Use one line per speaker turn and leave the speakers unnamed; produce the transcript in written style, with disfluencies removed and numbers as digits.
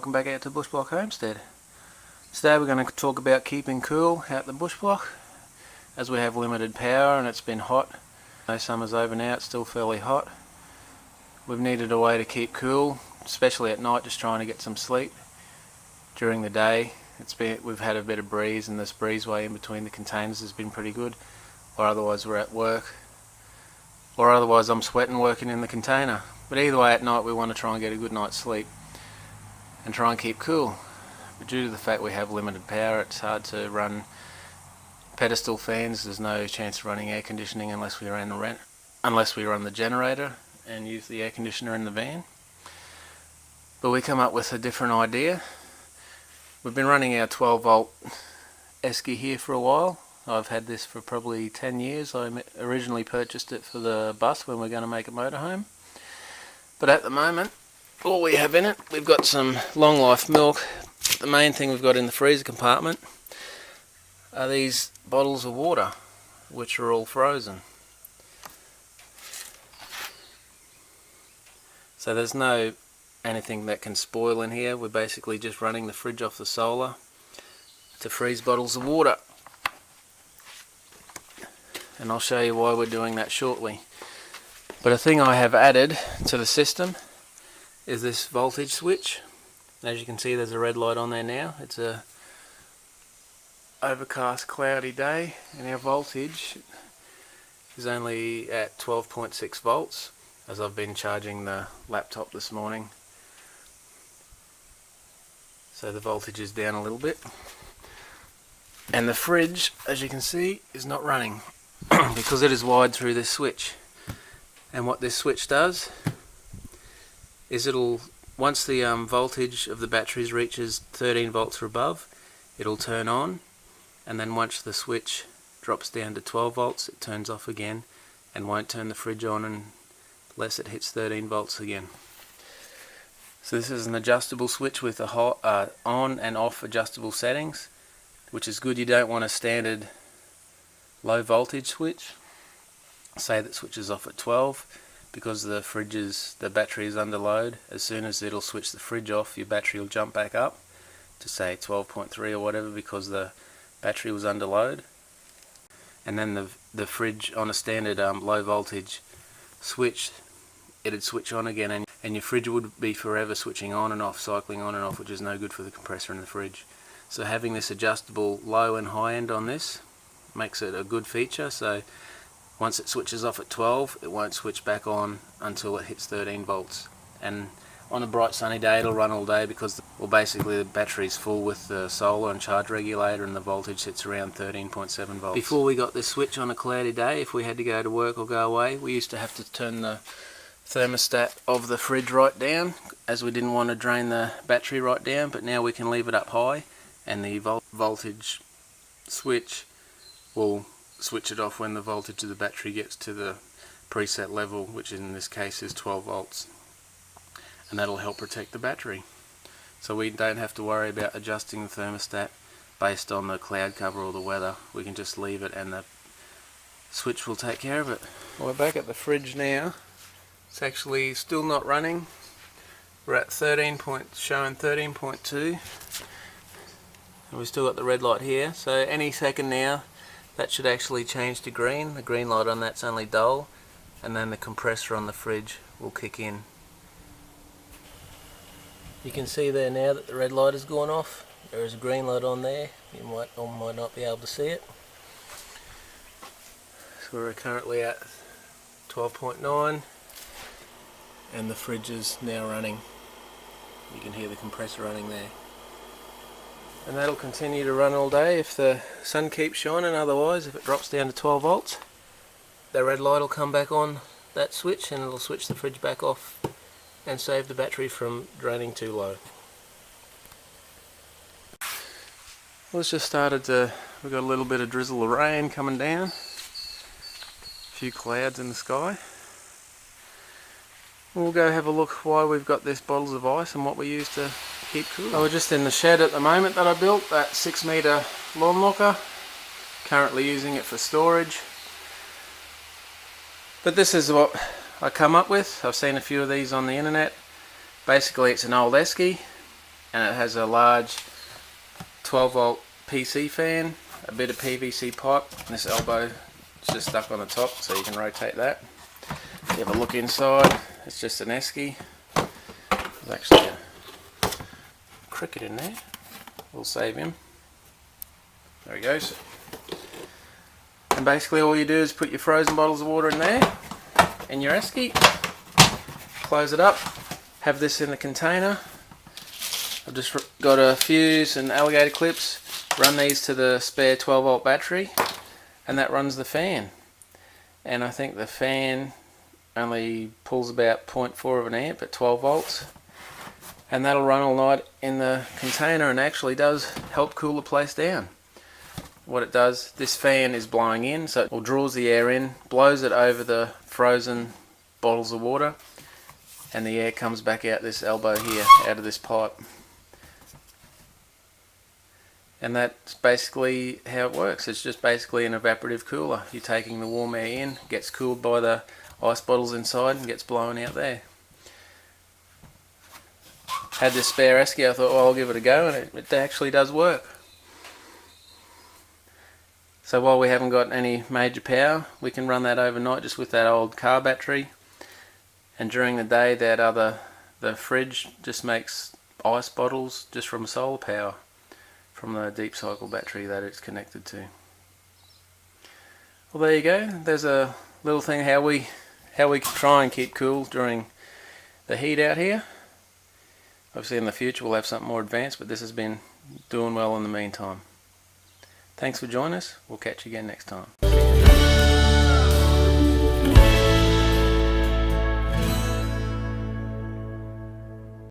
welcome back out to Bush Block Homestead. Today we're going to talk about keeping cool out the bush block as we have limited power and it's been hot. No, summer's over now, it's still fairly hot. We've needed a way to keep cool, especially at night, just trying to get some sleep. During the day we've had a bit of breeze, and this breezeway in between the containers has been pretty good, or otherwise we're at work, or otherwise I'm sweating working in the container. But either way, at night we want to try and get a good night's sleep and try and keep cool. But due to the fact we have limited power, it's hard to run pedestal fans. There's no chance of running air conditioning unless we run the generator and use the air conditioner in the van. But we come up with a different idea. We've been running our 12 volt esky here for a while. I've had this for probably 10 years. I originally purchased it for the bus when we're going to make a motorhome. But at the moment, all we have in it, we've got some long life milk. The main thing we've got in the freezer compartment are these bottles of water, which are all frozen. So there's no anything that can spoil in here. We're basically just running the fridge off the solar to freeze bottles of water. And I'll show you why we're doing that shortly. But a thing I have added to the system is this voltage switch. As you can see, there's a red light on there now. It's a overcast, cloudy day, and our voltage is only at 12.6 volts, as I've been charging the laptop this morning. So the voltage is down a little bit. And the fridge, as you can see, is not running because it is wired through this switch. And what this switch does is once the voltage of the batteries reaches 13 volts or above, it'll turn on, and then once the switch drops down to 12 volts, it turns off again and won't turn the fridge on unless it hits 13 volts again. So this is an adjustable switch with a on and off adjustable settings, which is good. You don't want a standard low voltage switch, say that switches off at 12, because the battery is under load. As soon as it'll switch the fridge off, your battery will jump back up to say 12.3 or whatever, because the battery was under load. And then the fridge on a standard low voltage switch, it'd switch on again, and your fridge would be forever switching on and off, cycling on and off, which is no good for the compressor in the fridge. So having this adjustable low and high end on this makes it a good feature. So once it switches off at 12, it won't switch back on until it hits 13 volts. And on a bright sunny day, it'll run all day because, basically the battery's full with the solar and charge regulator, and the voltage sits around 13.7 volts. Before we got this switch on a cloudy day, if we had to go to work or go away, we used to have to turn the thermostat of the fridge right down, as we didn't want to drain the battery right down. But now we can leave it up high, and the voltage switch will switch it off when the voltage of the battery gets to the preset level, which in this case is 12 volts, and that'll help protect the battery. So we don't have to worry about adjusting the thermostat based on the cloud cover or the weather. We can just leave it and the switch will take care of it. Well, we're back at the fridge now. It's actually still not running. We're at showing 13.2, and we've still got the red light here. So any second now that should actually change to green. The green light on that's only dull, and then the compressor on the fridge will kick in. You can see there now that the red light has gone off. There is a green light on there. You might or might not be able to see it. So we're currently at 12.9, and the fridge is now running. You can hear the compressor running there. And that'll continue to run all day if the sun keeps shining. Otherwise, if it drops down to 12 volts, the red light will come back on that switch, and it'll switch the fridge back off and save the battery from draining too low. Well, it's just started we've got a little bit of drizzle of rain coming down, a few clouds in the sky. We'll go have a look why we've got these bottles of ice and what we use to keep cool. So we're just in the shed at the moment that I built, that 6-metre lawn locker. Currently using it for storage. But this is what I come up with. I've seen a few of these on the internet. Basically it's an old esky and it has a large 12 volt PC fan, a bit of PVC pipe, and this elbow is just stuck on the top so you can rotate that. If you have a look inside, it's just an esky. There's actually a cricket in there, we'll save him. There he goes. And basically all you do is put your frozen bottles of water in there, in your esky, close it up, have this in the container. I've just got a fuse and alligator clips, run these to the spare 12 volt battery, and that runs the fan. And I think the fan only pulls about 0.4 of an amp at 12 volts, and that'll run all night in the container and actually does help cool the place down. What it does, this fan is blowing in, so it draws the air in, blows it over the frozen bottles of water, and the air comes back out this elbow here, out of this pipe. And that's basically how it works. It's just basically an evaporative cooler. You're taking the warm air in, gets cooled by the ice bottles inside and gets blown out there. Had this spare esky, I thought, well, I'll give it a go, and it actually does work. So while we haven't got any major power, we can run that overnight just with that old car battery, and during the day the fridge just makes ice bottles just from solar power, from the deep cycle battery that it's connected to. Well, there you go. There's a little thing how we try and keep cool during the heat out here. Obviously in the future we'll have something more advanced, but this has been doing well in the meantime. Thanks for joining us. We'll catch you again next time.